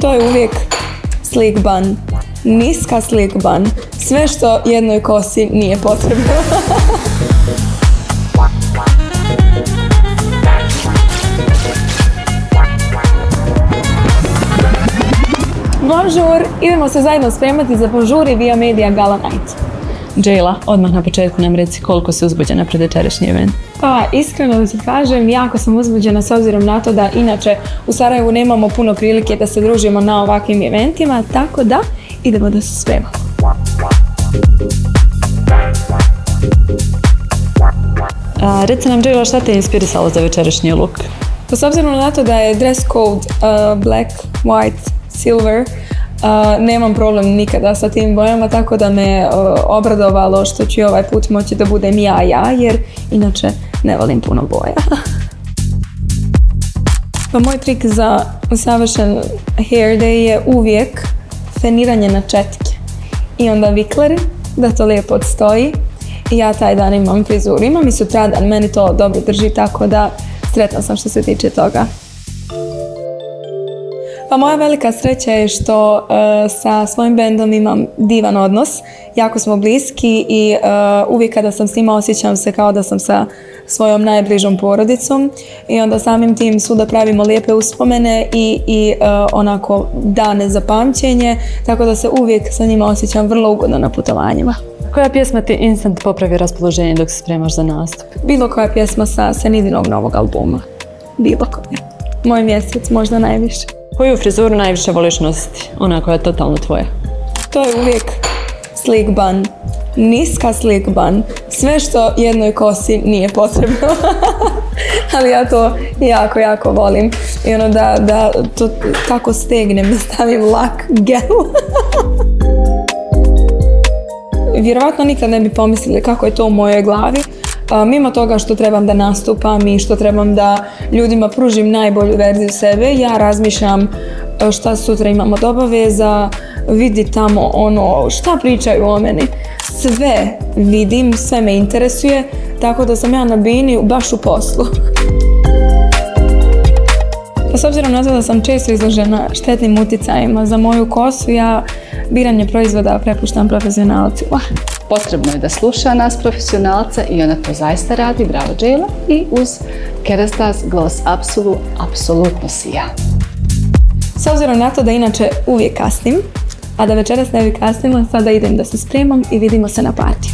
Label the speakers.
Speaker 1: To je uvijek slick bun. Niska slick bun. Sve što jednoj kosi nije potrebno. Bonjour! Idemo se zajedno spremati za Bonjour i Via Media Gala Night.
Speaker 2: Jayla, odmah na početku nam reci koliko si uzbuđena pred večerašnji event.
Speaker 1: Pa, iskreno da ti kažem, jako sam uzbuđena s obzirom na to da inače u Sarajevu nemamo puno prilike da se družimo na ovakvim eventima, tako da idemo da se spremamo.
Speaker 2: Reci nam, Jayla, šta te je inspirisalo za večerašnji look?
Speaker 1: Pa s obzirom na to da je dress code black, white, silver, nemam problem nikada sa tim bojama, tako da me obradovalo što ću ovaj put moći da budem ja, jer inače ne volim puno boja. Pa moj trik za savršen hair day je uvijek feniranje na četke i onda vikleri, da to lijepo odstoji i ja taj dan imam frizuru. Imam i sutradan, meni to dobro drži, tako da sretna sam što se tiče toga. Pa moja velika sreća je što sa svojim bendom imam divan odnos, jako smo bliski i uvijek kada sam s njima osjećam se kao da sam sa svojom najbližom porodicom i onda samim tim svuda pravimo lijepe uspomene i onako dane za pamćenje, tako da se uvijek sa njima osjećam vrlo ugodno na putovanjima.
Speaker 2: Koja pjesma ti instant popravi raspoloženje dok se spremaš za nastup?
Speaker 1: Bilo koja pjesma sa Senidinog novog albuma. Bilo koja. Moj mjesec, možda najviše.
Speaker 2: Koju frizuru najviše voliš nositi? Ona koja je totalno tvoja.
Speaker 1: To je uvijek slick bun. Niska slick bun. Sve što jednoj kosi nije potrebno. Ali ja to jako, jako volim. I ono da to tako stegnem, da stavim lak gel. Vjerovatno nikad ne bi pomislili kako je to u mojoj glavi. Mimo toga što trebam da nastupam i što trebam da ljudima pružim najbolju verziju sebe, ja razmišljam šta sutra imam od obaveza, vidi tamo ono šta pričaju o meni. Sve vidim, sve me interesuje, tako da sam ja na bini baš u poslu. S obzirom na to da sam često izložena štetnim uticajima za moju kosu, ja biranje proizvoda prepuštam profesionalcima.
Speaker 3: Potrebno je da sluša nas profesionalca i ona to zaista radi, bravo Jayla. I uz Kerastase Gloss Absolu apsolutno sija.
Speaker 1: S obzirom na to da inače uvijek kasnim, a da večeras ne bi kasnila, sada idem da se spremam i vidimo se na partiju.